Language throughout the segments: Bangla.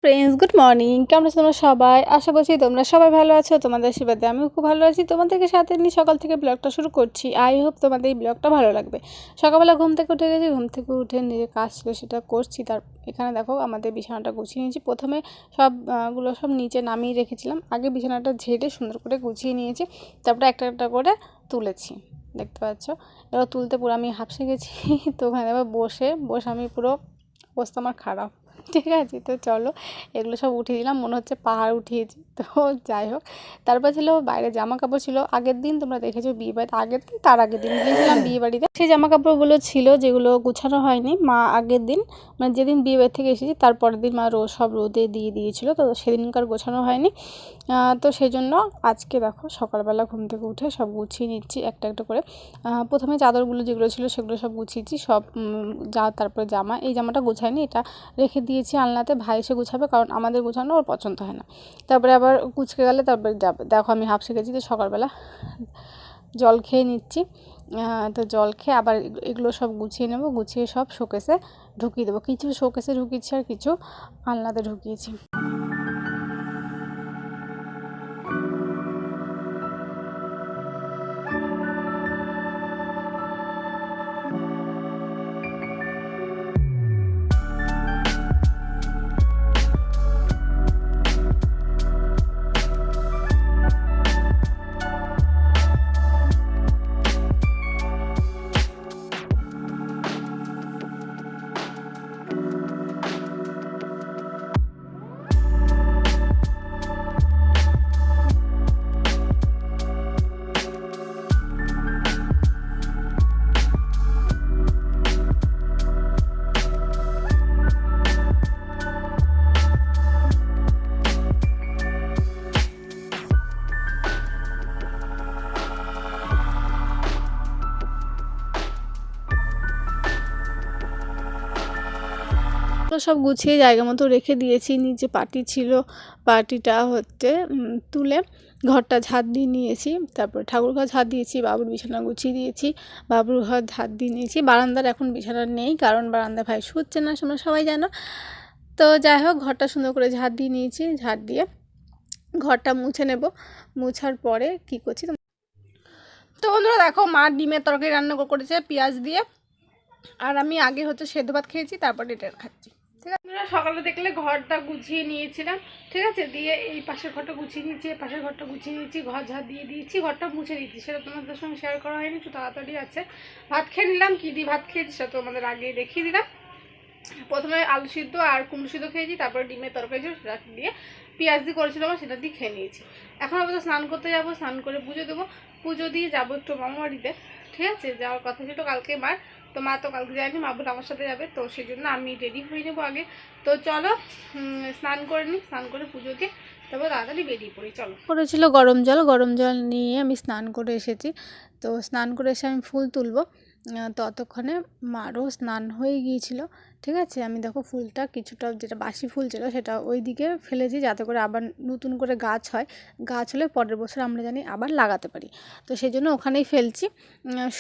Friends, good morning. কেমন আছো তোমরা সবাই? আশা করছি তোমরা সবাই ভালো আছো। তোমাদের আশীর্বাদে আমিও খুব ভালো আছি। তোমাদেরকে সাথে নিয়ে সকাল থেকে ব্লগটা শুরু করছি। আই হোপ তোমাদের এই ব্লগটা ভালো লাগবে। সকালবেলা ঘুম থেকে উঠে গেছি, ঘুম থেকে উঠে নিজের কাজ ছিল সেটা করছি। তার এখানে দেখো আমাদের বিছানাটা গুছিয়ে নিয়েছি। প্রথমে সবগুলো সব নিচে নামিয়ে রেখেছিলাম। আগে বিছানাটা ঝেড়ে সুন্দর করে গুছিয়ে নিয়েছি, তারপরে একটা একটা করে তুলেছি, দেখতে পাচ্ছ। এবার তুলতে পুরো আমি হাঁপসে গেছি। তো ওখানে এবার বসে আমি পুরো অবস্থা আমার খারাপ, ঠিক আছে। তো চলো এগুলো সব উঠিয়ে দিলাম, মনে হচ্ছে পাহাড় উঠিয়েছি। তো যাই হোক, তারপর ছিল বাইরে জামা কাপড় ছিল আগের দিন, তোমরা দেখেছো বিয়ে বাড়িতে, আগের দিন তার আগের দিন গিয়েছিলাম বিয়ে বাড়িতে। সেই জামা কাপড়গুলো ছিল যেগুলো গুছানো হয়নি। মা আগের দিন মানে যেদিন বিয়ে বাড়ি থেকে এসেছি তার পরের দিন মা সব রোদে দিয়ে দিয়েছিলো, তো সেদিনকার গোছানো হয়নি। তো সেই জন্য আজকে দেখো সকালবেলা ঘুম থেকে উঠে সব গুছিয়ে নিচ্ছি একটা একটা করে। প্রথমে চাদরগুলো যেগুলো ছিল সেগুলো সব গুছিয়েছি, সব তারপরে জামা, এই জামাটা গুছাইনি, এটা রেখে দিয়েছি আলনাতে, ভাই এসে গুছাবে, কারণ আমাদের গুছানো ওর পছন্দ হয় না। তারপরে আবার কুচকে গেলে তারপরে যাবে। দেখো আমি হাঁপসে গেছি। তো সকালবেলা জল খেয়ে নিচ্ছি। তো জল খেয়ে আবার এগুলো সব গুছিয়ে নেব, গুছিয়ে সব শোকেসে ঢুকিয়ে দেবো। কিছু শোকেসে ঢুকিয়েছি আর কিছু আলনাতে ঢুকিয়েছি। তো সব গুছিয়ে জায়গা মতো রেখে দিয়েছি। নিচে পাটি ছিল, পাটিটা হচ্ছে তুলে ঘরটা ঝাঁট দিয়ে নিয়েছি। তারপর ঠাকুর ঘর ঝাঁট দিয়েছি, বাবুর বিছানা গুছিয়ে দিয়েছি, বাবুর ঘর ঝাঁট দিয়ে নিয়েছি। বারান্দার এখন বিছানা নেই, কারণ বারান্দায় ভাই শুচ্ছে না, তোমরা সবাই জানো। তো যাই হোক, ঘরটা সুন্দর করে ঝাঁট দিয়ে নিয়েছি। ঝাঁট দিয়ে ঘরটা মুছে নেব। মুছার পরে কি করছি তো বন্ধুরা দেখো, মা ডিমের তরকারি রান্না করেছে পেঁয়াজ দিয়ে, আর আমি আগে হচ্ছে সেদ্ধ ভাত খেয়েছি, তারপর এটা খাচ্ছি। ঠিক আছে, আমরা সকালে দেখলে ঘরটা গুছিয়ে নিয়েছিলাম, ঠিক আছে। দিয়ে এই পাশের ঘরটা গুছিয়ে নিয়েছি, এই পাশের ঘরটা গুছিয়ে নিয়েছি, ঘর ঝাঁট দিয়ে দিয়েছি, ঘরটা মুছে দিয়েছি। সেটা তোমাদের সঙ্গে শেয়ার করা হয়নি, একটু তাড়াতাড়ি আছে। ভাত খেয়ে নিলাম, কী দিয়ে ভাত খেয়েছি সেটা তোমাদের আগে দেখিয়ে দিলাম। প্রথমে আলু সিদ্ধ আর কুমড়ো সিদ্ধ খেয়েছি, তারপরে ডিমের তরকারি ছিল সেটা দিয়ে পেঁয়াজ দিয়ে করেছিলাম, সেটা দিয়ে খেয়ে নিয়েছি। এখন আবার স্নান করতে যাবো, স্নান করে পুজো দেবো, পুজো দিয়ে যাবো একটু মামা বাড়িতে, ঠিক আছে। যাওয়ার কথা ছিল কালকে মার, তো মা তো কালকে যায়নি, মা বোন আমার সাথে যাবে, তো সেই জন্য আমি রেডি হয়ে নেবো আগে। তো চলো স্নান করে নিই, স্নান করে পুজো দিয়ে তারপর তাড়াতাড়ি বেরিয়ে পড়ি। চলো, করেছিল গরম জল নিয়ে আমি স্নান করে এসেছি। তো স্নান করে এসে আমি ফুল তুলবো, ততক্ষণে মারও স্নান হয়ে গিয়েছিল, ঠিক আছে। আমি দেখো ফুলটা কিছুটা যেটা বাসি ফুল ছিল সেটা ওই দিকে ফেলেছি, যাতে করে আবার নতুন করে গাছ হয়, গাছ হলে পরের বছর আমরা জানি আবার লাগাতে পারি। তো সেই জন্য ওখানেই ফেলছি।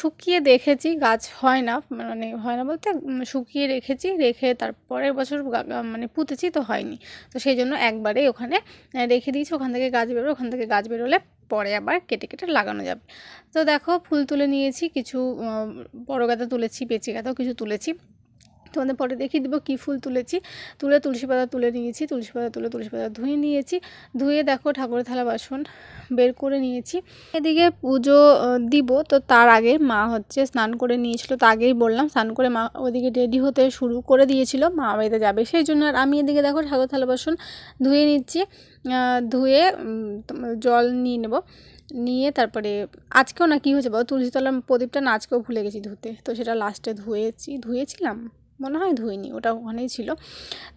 শুকিয়ে দেখেছি গাছ হয় না, মানে হয় না বলতে শুকিয়ে রেখেছি, রেখে তারপরের বছর মানে পুঁতেছি, তো হয়নি। তো সেই জন্য একবারেই ওখানে রেখে দিয়েছি, ওখান থেকে গাছ বেরোবে, ওখান থেকে গাছ বেরোলে পরে আবার কেটে কেটে লাগানো যাবে। তো দেখো ফুল তুলে নিয়েছি, কিছু বড় গাঁদা তুলেছি, পেঁচে গাঁদাও কিছু তুলেছি, তোমাদের পরে দেখিয়ে দেবো কী ফুল তুলেছি। তুলে তুলসী পাতা তুলে নিয়েছি, তুলসী পাতা তুলে তুলসী পাতা ধুয়ে নিয়েছি, ধুয়ে দেখো ঠাকুরের থালা বাসন বের করে নিয়েছি। এদিকে পুজো দিব, তো তার আগে মা হচ্ছে স্নান করে নিয়েছিল, তো আগেই বললাম স্নান করে মা ওদিকে রেডি হতে শুরু করে দিয়েছিল, মা বাড়িতে যাবে সেই জন্য। আর আমি এদিকে দেখো ঠাকুরের থালা বাসন ধুয়ে নিচ্ছি, ধুয়ে জল নিয়ে নেব, নিয়ে তারপরে আজকেও না কী হয়েছে বলো, তুলসীতলার প্রদীপটা না আজকেও ভুলে গেছি ধুতে, তো সেটা লাস্টে ধুয়েছিলাম মনে হয়, ধুইনি, ওটা ওখানেই ছিল।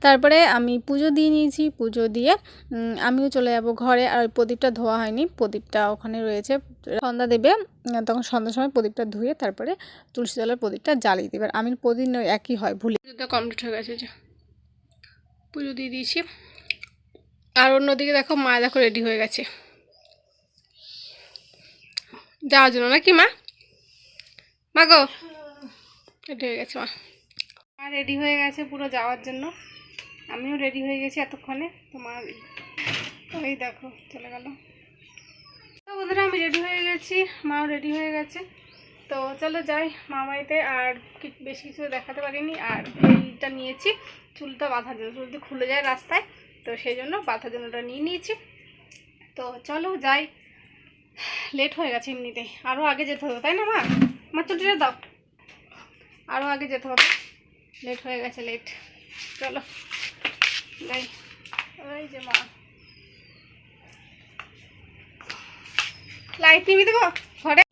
তারপরে আমি পুজো দিয়ে নিয়েছি, পুজো দিয়ে আমিও চলে যাব ঘরে। আর ওই প্রদীপটা ধোয়া হয়নি, প্রদীপটা ওখানে রয়েছে, সন্ধ্যা দেবে, তখন সন্ধ্যার সময় প্রদীপটা ধুয়ে তারপরে তুলসীতলার প্রদীপটা জ্বালিয়ে দেবে। আর আমি প্রদীপ একই হয়, ভুলে পুজোটা কমপ্লিট হয়ে গেছে, যে পুজো দিয়ে দিয়েছি। আর অন্যদিকে দেখো মা দেখো রেডি হয়ে গেছে যাওয়ার জন্য, নাকি মা? মা গো, রেডি হয়ে গেছে মা, রেডি হয়ে গেছে পুরো যাওয়ার জন্য। আমিও রেডি হয়ে গেছি এতক্ষণে। তোমার ওই দেখো চলে গেল। তো বন্ধুরা আমি রেডি হয়ে গেছি, মাও রেডি হয়ে গেছে। তো চলো যাই মামাইতে। আর বেশি কিছু দেখাতে পারিনি। আর এইটা নিয়েছি চুলটা বাঁধার জন্য, চুলটা খুলে যায় রাস্তায়, তো সেই জন্য বাঁধার জন্য ওটা নিয়ে নিয়েছি। তো চলো যাই, লেট হয়ে গেছে এমনিতে, আরও আগে যেতে হবে তাই না মা? আমার চুলটা দাও, আরও আগে যেতে হবে, লেট হয়ে গেছে, লেট। চলো যাই। ওই যে মা লাইট নিবি দেবো ঘরে।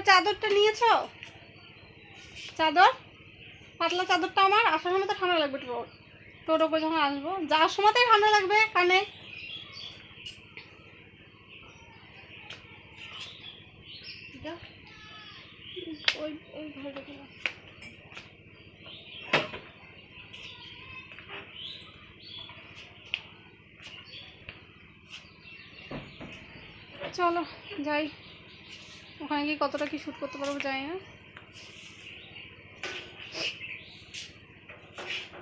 চাদরটা নিয়েছ? চাদর পাতলা চাদরটা আমার আসার সময় তো ঠান্ডা লাগবে, টোটো করে যখন আসবো, যাওয়ার সময়তেই ঠান্ডা লাগবে কানে। ওই ওই ঘরে দেখে চলো যাই, ওখানে গিয়ে কতটা কি শ্যুট করতে পারবো যাই না।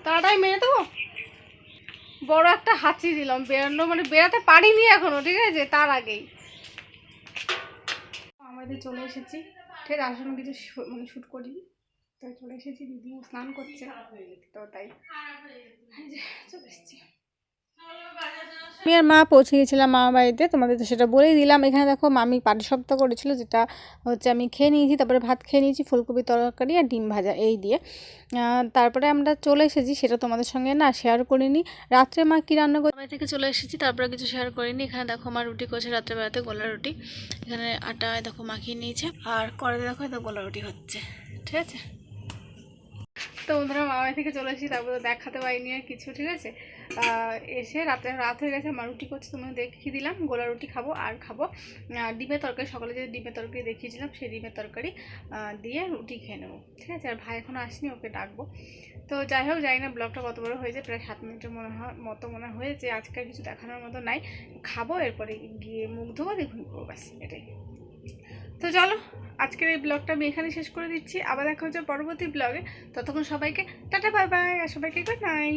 তাড়াতাড়ি মেরে দেবো। বড় একটা হাঁচি দিলাম, বেরানো মানে বেরাতে পারিনি এখনো, ঠিক আছে, তার আগেই আমাদের চলে এসেছি। ঠিক আছে, আসলে কিছু মানে শ্যুট করিনি, তাই চলে এসেছি। দিদি স্নান করছে, তো তাই চলে এসেছি। আমি আর মা পৌঁছে গেছিলাম মামা বাড়িতে, তোমাদের তো সেটা বলেই দিলাম। এখানে দেখো মামি পাটিসাপটা করেছিল, যেটা হচ্ছে আমি খেয়ে নিয়েছি। তারপরে ভাত খেয়ে নিয়েছি, ফুলকপি তরকারি আর ডিম ভাজা এই দিয়ে। তারপরে আমরা চলে এসেছি, সেটা তোমাদের সঙ্গে না শেয়ার করিনি। রাত্রে মা কী রান্না করে বাড়ি থেকে চলে এসেছি, তারপরে কিছু শেয়ার করিনি। এখানে দেখো মা রুটি করছে রাত্রেবেলাতে, গোলা রুটি। এখানে আটা দেখো মাখিয়ে নিয়েছে, আর কড়াইতে দেখো তো গোলা রুটি হচ্ছে, ঠিক আছে। তো বন্ধুরা মামাই থেকে চলে এসেছি, তারপরে দেখাতে পারিনি আর কিছু, ঠিক আছে। এসে রাত হয়ে গেছে, মা রুটি করছে, তোমাকে দেখিয়ে দিলাম। গোলা রুটি খাবো, আর খাবো ডিমের তরকারি। সকালে যে ডিমের তরকারি দেখিয়েছিলাম, সেই ডিমের তরকারি দিয়ে রুটি খেয়ে নেবো, ঠিক আছে। আর ভাই এখনও আসেনি, ওকে ডাকবো। তো যাই হোক, জানি না ব্লগটা কত বড় হয়েছে, প্রায় 7 মিনিটের মনে হয়েছে। আজকে কিছু দেখানোর মতো নাই, খাবো, এরপরে গিয়ে মুখ ধোবো, দেখুন ব্যাস এটাই। তো চলো আজকের এই ব্লগটা আমি এখানে শেষ করে দিচ্ছি। আবার দেখা হচ্ছে পরবর্তী ব্লগে। ততক্ষণ সবাইকে টাটা বাই বাই, আর সবাইকে গুড নাইট।